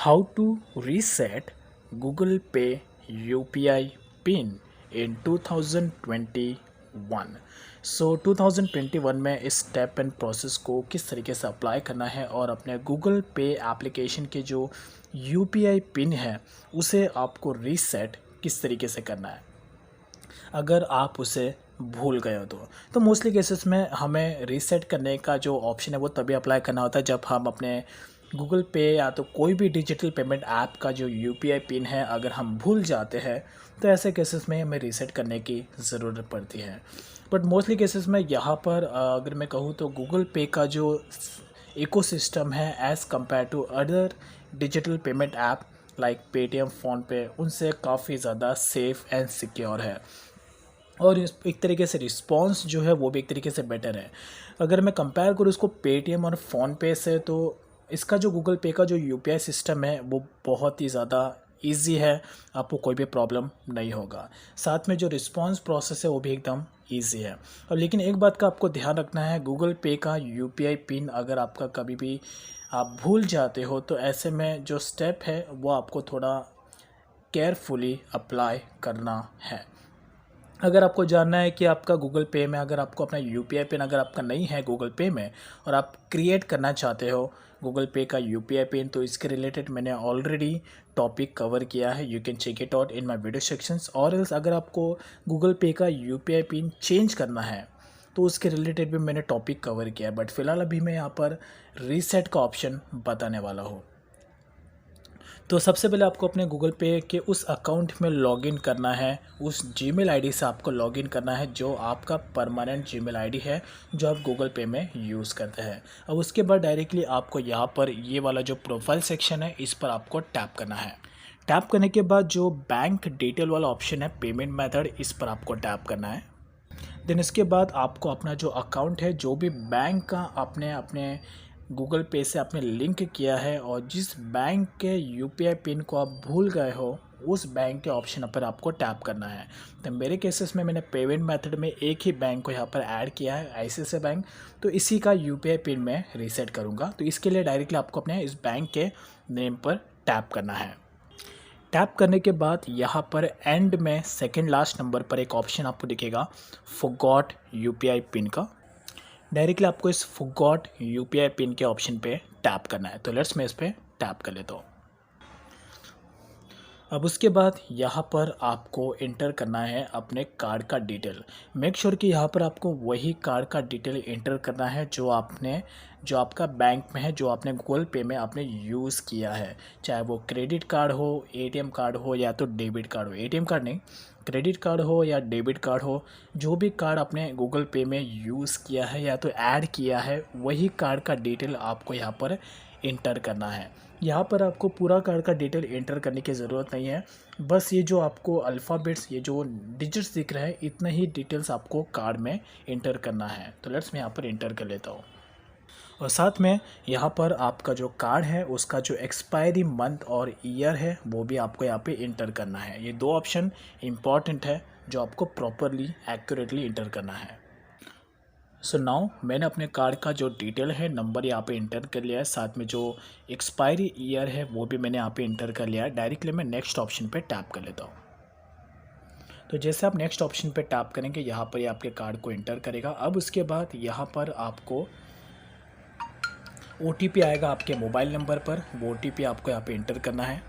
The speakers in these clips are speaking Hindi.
How to reset Google Pay UPI PIN in 2021। 2021 में इस स्टेप एंड प्रोसेस को किस तरीके से अप्लाई करना है और अपने गूगल पे एप्लीकेशन के जो UPI पिन है उसे आपको रीसेट किस तरीके से करना है अगर आप उसे भूल गए हो तो मोस्टली केसेस में हमें रीसेट करने का जो ऑप्शन है वो तभी अप्लाई करना होता है जब हम अपने गूगल पे या तो कोई भी डिजिटल पेमेंट ऐप का जो UPI पिन है अगर हम भूल जाते हैं तो ऐसे केसेस में हमें रीसेट करने की ज़रूरत पड़ती है। बट मोस्टली केसेस में यहाँ पर अगर मैं कहूँ तो गूगल पे का जो इकोसिस्टम है as compare to other digital payment app like Paytm, PhonePe, उनसे काफ़ी ज़्यादा सेफ़ एंड सिक्योर है और एक तरीके से रिस्पॉन्स जो है वो भी एक तरीके से बेटर है। अगर मैं कंपेयर करूँ इसको पेटीएम और फ़ोनपे से तो इसका जो गूगल पे का जो UPI सिस्टम है वो बहुत ही ज़्यादा ईजी है, आपको कोई भी प्रॉब्लम नहीं होगा। साथ में जो रिस्पॉन्स प्रोसेस है वो भी एकदम ईजी है। और लेकिन एक बात का आपको ध्यान रखना है, गूगल पे का UPI पिन अगर आपका कभी भी आप भूल जाते हो तो ऐसे में जो स्टेप है वो आपको थोड़ा केयरफुली अप्लाई करना है। अगर आपको जानना है कि आपका गूगल पे में अगर आपको अपना UPI पिन अगर आपका नहीं है गूगल पे में और आप क्रिएट करना चाहते हो गूगल पे का UPI पिन, तो इसके रिलेटेड मैंने ऑलरेडी टॉपिक कवर किया है, you can check it out in my video sections. और एल्स अगर आपको गूगल पे का UPI पिन चेंज करना है तो उसके रिलेटेड भी मैंने टॉपिक कवर किया है, बट फिलहाल अभी मैं यहाँ पर रीसेट का ऑप्शन बताने वाला हूँ। तो सबसे पहले आपको अपने गूगल पे के उस अकाउंट में लॉगिन करना है, उस जीमेल आईडी से आपको लॉगिन करना है जो आपका परमानेंट जीमेल आईडी है जो आप गूगल पे में यूज़ करते हैं। अब उसके बाद डायरेक्टली आपको यहाँ पर ये वाला जो प्रोफाइल सेक्शन है इस पर आपको टैप करना है। टैप करने के बाद जो बैंक डिटेल वाला ऑप्शन है पेमेंट मेथड, इस पर आपको टैप करना है। देन इसके बाद आपको अपना जो अकाउंट है जो भी बैंक का आपने अपने गूगल पे से आपने लिंक किया है और जिस बैंक के UPI पिन को आप भूल गए हो उस बैंक के ऑप्शन पर आपको टैप करना है। तो मेरे केसेस में मैंने पेमेंट मेथड में एक ही बैंक को यहाँ पर ऐड किया है, ICICI बैंक, तो इसी का UPI पिन मैं रीसेट करूँगा। तो इसके लिए डायरेक्टली आपको अपने इस बैंक के नेम पर टैप करना है। टैप करने के बाद यहाँ पर एंड में सेकंड लास्ट नंबर पर एक ऑप्शन आपको दिखेगा फॉरगॉट UPI पिन का। डायरेक्टली आपको इस फॉरगॉट UPI पिन के ऑप्शन पे टैप करना है। तो लेट्स मैं इस पर टैप कर लेता हूँ। अब उसके बाद यहाँ पर आपको इंटर करना है अपने कार्ड का डिटेल। मेक श्योर कि यहाँ पर आपको वही कार्ड का डिटेल इंटर करना है जो आपका बैंक में है, जो आपने गूगल पे में आपने यूज़ किया है, चाहे वो क्रेडिट कार्ड हो, ATM कार्ड हो या तो डेबिट कार्ड हो। ATM कार्ड नहीं, क्रेडिट कार्ड हो या डेबिट कार्ड हो, जो भी कार्ड आपने गूगल पे में यूज़ किया है या तो ऐड किया है वही कार्ड का डिटेल आपको यहाँ पर इंटर करना है। यहाँ पर आपको पूरा कार्ड का डिटेल एंटर करने की ज़रूरत नहीं है, बस ये जो आपको अल्फ़ाबेट्स, ये जो डिजिट्स दिख रहे हैं, इतने ही डिटेल्स आपको कार्ड में एंटर करना है। तो लेट्स मैं यहाँ पर एंटर कर लेता हूँ। और साथ में यहाँ पर आपका जो कार्ड है उसका जो एक्सपायरी मंथ और ईयर है वो भी आपको यहाँ पे इंटर करना है। ये दो ऑप्शन इम्पॉर्टेंट है जो आपको प्रॉपरली एक्यूरेटली इंटर करना है। सो नाउ मैंने अपने कार्ड का जो डिटेल है नंबर यहाँ पे इंटर कर लिया है, साथ में जो एक्सपायरी ईयर है वो भी मैंने यहाँ पे इंटर कर लिया है। डायरेक्टली मैं नेक्स्ट ऑप्शन पे टैप कर लेता हूँ। तो जैसे आप नेक्स्ट ऑप्शन पे टैप करेंगे यहाँ पर ये आपके कार्ड को इंटर करेगा। अब उसके बाद यहाँ पर आपको OTP आएगा आपके मोबाइल नंबर पर, वो OTP आपको यहाँ पे इंटर करना है।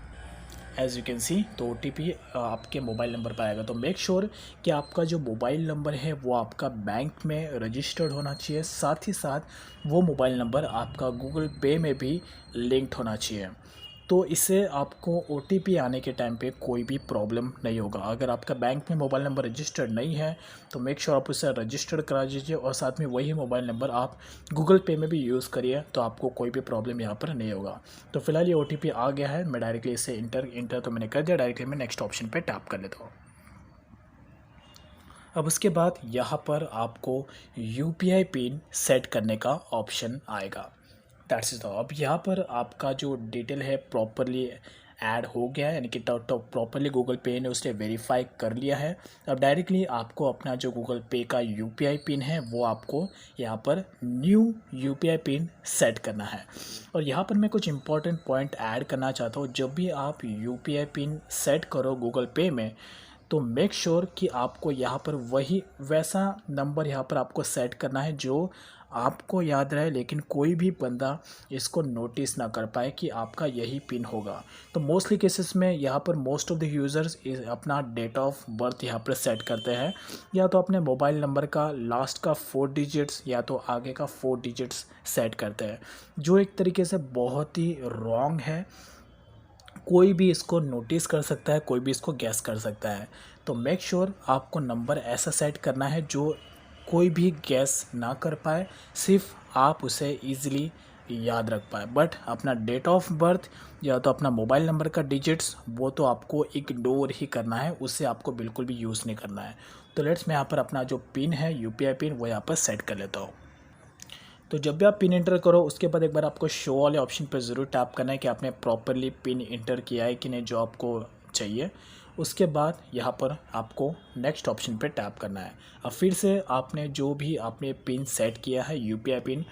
एज़ यू कैन सी तो OTP आपके मोबाइल नंबर पर आएगा। तो मेक श्योर कि आपका जो मोबाइल नंबर है वो आपका बैंक में रजिस्टर्ड होना चाहिए, साथ ही साथ वो मोबाइल नंबर आपका गूगल पे में भी लिंक्ड होना चाहिए। तो इससे आपको OTP आने के टाइम पे कोई भी प्रॉब्लम नहीं होगा। अगर आपका बैंक में मोबाइल नंबर रजिस्टर्ड नहीं है तो मेक श्योर आप उसे रजिस्टर्ड करा दीजिए और साथ में वही मोबाइल नंबर आप गूगल पे में भी यूज़ करिए, तो आपको कोई भी प्रॉब्लम यहाँ पर नहीं होगा। तो फिलहाल ये OTP आ गया है, मैं डायरेक्टली इसे इंटर तो मैंने कर दिया। डायरेक्टली मैं नेक्स्ट ऑप्शन पर टैप कर लेता हूँ। अब उसके बाद यहाँ पर आपको UPI पिन सेट करने का ऑप्शन आएगा। That's is. अब यहाँ पर आपका जो डिटेल है प्रॉपरली ऐड हो गया है, यानी कि तो प्रॉपरली गूगल पे ने उसने वेरीफाई कर लिया है। अब डायरेक्टली आपको अपना जो गूगल पे का यूपीआई पिन है वो आपको यहाँ पर न्यू यूपीआई पिन सेट करना है। और यहाँ पर मैं कुछ इंपॉर्टेंट पॉइंट ऐड करना चाहता हूँ। जब भी आप यूपीआई पिन सेट करो गूगल पे में, तो मेक श्योर कि आपको यहाँ पर वही वैसा नंबर यहाँ पर आपको सेट करना है जो आपको याद रहे, लेकिन कोई भी बंदा इसको नोटिस ना कर पाए कि आपका यही पिन होगा। तो मोस्टली केसेस में यहाँ पर मोस्ट ऑफ द यूज़र्स अपना डेट ऑफ बर्थ यहाँ पर सेट करते हैं, या तो अपने मोबाइल नंबर का लास्ट का 4 डिजिट्स या तो आगे का 4 डिजिट्स सेट करते हैं, जो एक तरीके से बहुत ही रॉन्ग है। कोई भी इसको नोटिस कर सकता है, कोई भी इसको गैस कर सकता है। तो मेक श्योर आपको नंबर ऐसा सेट करना है जो कोई भी गैस ना कर पाए, सिर्फ आप उसे ईज़िली याद रख पाए। बट अपना डेट ऑफ बर्थ या तो अपना मोबाइल नंबर का डिजिट्स वो तो आपको इग्नोर ही करना है, उससे आपको बिल्कुल भी यूज़ नहीं करना है। तो लेट्स मैं यहाँ पर अपना जो पिन है यूपीआई पिन वो यहाँ पर सेट कर लेता हूँ। तो जब भी आप पिन इंटर करो उसके बाद एक बार आपको शो वाले ऑप्शन पर ज़रूर टैप करना है कि आपने प्रॉपरली पिन इंटर किया है कि नहीं जो आपको चाहिए। उसके बाद यहाँ पर आपको नेक्स्ट ऑप्शन पे टैप करना है। अब फिर से आपने जो भी आपने पिन सेट किया है यूपीआई पिन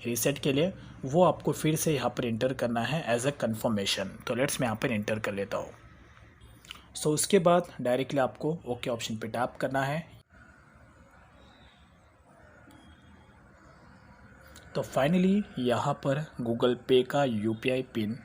रीसेट के लिए, वो आपको फिर से यहाँ पर इंटर करना है एज अ कन्फर्मेशन। तो लेट्स मैं यहाँ पर इंटर कर लेता हूँ। सो उसके बाद डायरेक्टली आपको ओके ऑप्शन पे टैप करना है। तो फाइनली यहाँ पर गूगल पे का यूपीआई पिन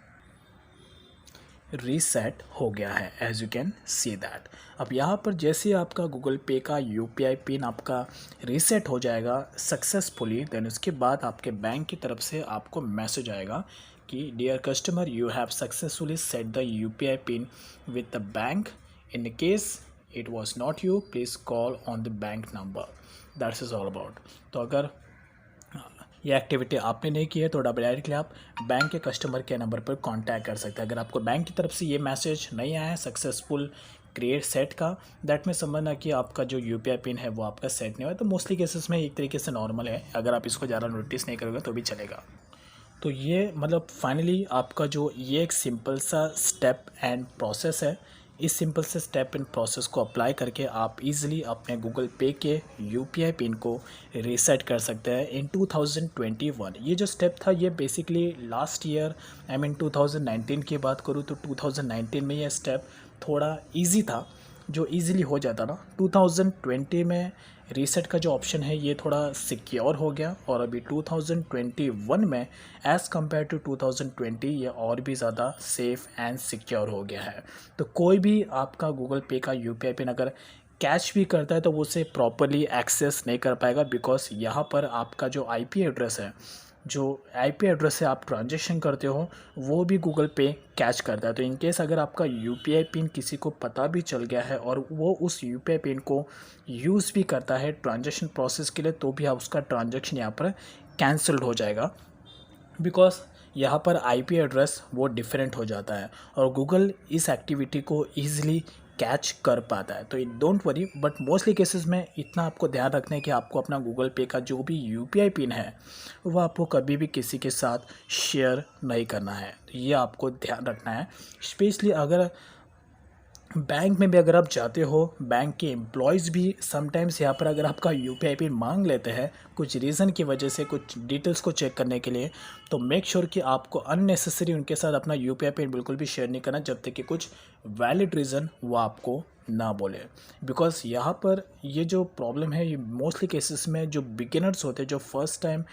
रीसेट हो गया है, as you can see that. अब यहाँ पर जैसे आपका गूगल पे का यूपीआई पिन आपका रीसेट हो जाएगा सक्सेसफुली, देन उसके बाद आपके बैंक की तरफ से आपको मैसेज आएगा कि dear customer you have successfully set the UPI pin with the bank. In case it was not you please call on the bank number. That's is all about. तो अगर ये एक्टिविटी आपने नहीं की है तो डायरेक्टली आप बैंक के कस्टमर केयर नंबर पर कांटेक्ट कर सकते हैं। अगर आपको बैंक की तरफ से ये मैसेज नहीं आया है सक्सेसफुल क्रिएट सेट का, दैट में समझना कि आपका जो यूपीआई पिन है वो आपका सेट नहीं हुआ है। तो मोस्टली केसेस में एक तरीके से नॉर्मल है, अगर आप इसको ज़्यादा नोटिस नहीं करोगे तो भी चलेगा। तो ये मतलब फाइनली आपका जो ये एक सिंपल सा स्टेप एंड प्रोसेस है। इस सिंपल से स्टेप एंड प्रोसेस को अप्लाई करके आप इजीली अपने गूगल पे के यूपीआई पिन को रीसेट कर सकते हैं इन 2021। ये जो स्टेप था ये basically last year I mean 2019 की बात करूँ तो 2019 में ये स्टेप थोड़ा इजी था, जो इजीली हो जाता ना। 2020 में रीसेट का जो ऑप्शन है ये थोड़ा सिक्योर हो गया, और अभी 2021 में एज़ कम्पेयर टू 2020 ये और भी ज़्यादा सेफ़ एंड सिक्योर हो गया है। तो कोई भी आपका गूगल पे का यूपीआई पिन अगर कैच भी करता है तो वो उसे प्रॉपरली एक्सेस नहीं कर पाएगा, बिकॉज यहाँ पर आपका जो आईपी एड्रेस है, जो आईपी एड्रेस से आप ट्रांजेक्शन करते हो वो भी गूगल पे कैच करता है। तो इन केस अगर आपका यूपीआई पिन किसी को पता भी चल गया है और वो उस यूपीआई पिन को यूज़ भी करता है ट्रांजेक्शन प्रोसेस के लिए, तो भी आप उसका ट्रांजेक्शन यहाँ पर कैंसल्ड हो जाएगा, बिकॉज यहाँ पर आईपी एड्रेस वो डिफरेंट हो जाता है और गूगल इस एक्टिविटी को ईजिली कैच कर पाता है। तो don't worry, but mostly cases में इतना आपको ध्यान रखना है कि आपको अपना गूगल पे का जो भी यूपीआई पिन है वो आपको कभी भी किसी के साथ शेयर नहीं करना है। तो ये आपको ध्यान रखना है। स्पेशली अगर बैंक में भी अगर आप जाते हो, बैंक के एम्प्लॉयज़ भी समटाइम्स यहाँ पर अगर आपका यूपीआई पिन मांग लेते हैं कुछ रीज़न की वजह से, कुछ डिटेल्स को चेक करने के लिए, तो मेक श्योर कि आपको अननेसेसरी उनके साथ अपना यूपीआई पिन बिल्कुल भी शेयर नहीं करना जब तक कि कुछ वैलिड रीज़न वो आपको ना बोले। बिकॉज यहाँ पर ये जो प्रॉब्लम है ये मोस्टली केसेस में जो बिगिनर्स होते हैं, जो first time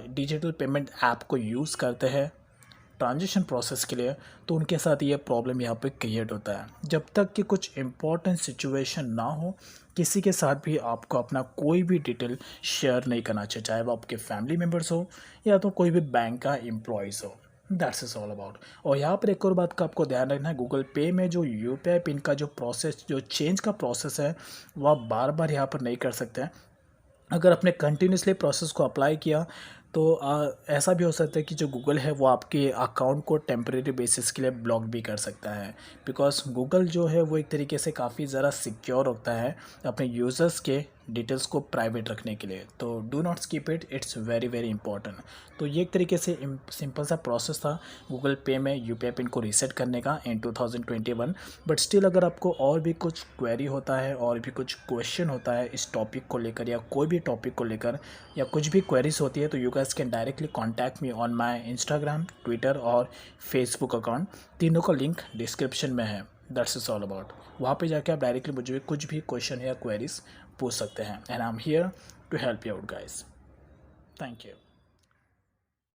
digital payment app को यूज़ करते हैं ट्रांजेक्शन प्रोसेस के लिए, तो उनके साथ ये प्रॉब्लम यहाँ पे क्रिएट होता है। जब तक कि कुछ इम्पोर्टेंट सिचुएशन ना हो, किसी के साथ भी आपको अपना कोई भी डिटेल शेयर नहीं करना चाहिए, चाहे वो आपके फैमिली मेम्बर्स हो या तो कोई भी बैंक का एम्प्लॉयज़ हो। That's is all about. और यहाँ पर एक और बात का आपको ध्यान रखना है, गूगल पे में जो यूपीआई पिन का जो प्रोसेस, जो चेंज का प्रोसेस है, वो आप बार बार यहाँ पर नहीं कर सकते हैं। अगर आपने कंटिन्यूसली प्रोसेस को अप्लाई किया तो ऐसा भी हो सकता है कि जो गूगल है वो आपके अकाउंट को टेम्परेरी बेसिस के लिए ब्लॉक भी कर सकता है, बिकॉज गूगल जो है वो एक तरीके से काफ़ी ज़रा सिक्योर होता है अपने यूज़र्स के डिटेल्स को प्राइवेट रखने के लिए। तो do not skip it, it's very very important. तो ये एक तरीके से सिंपल सा प्रोसेस था गूगल पे में यूपीआई पिन को रीसेट करने का इन 2021। बट स्टिल अगर आपको और भी कुछ क्वेरी होता है और भी कुछ क्वेश्चन होता है इस टॉपिक को लेकर या कोई भी टॉपिक को लेकर या कुछ भी क्वेरीज होती है, तो you guys can directly contact me on my Instagram, Twitter और फेसबुक अकाउंट। तीनों का लिंक डिस्क्रिप्शन में है। That's is all about. वहाँ पे जाके आप डायरेक्टली मुझे कुछ भी क्वेश्चन या क्वेरीज पूछ सकते हैं and I am here to help you out guys. Thank you.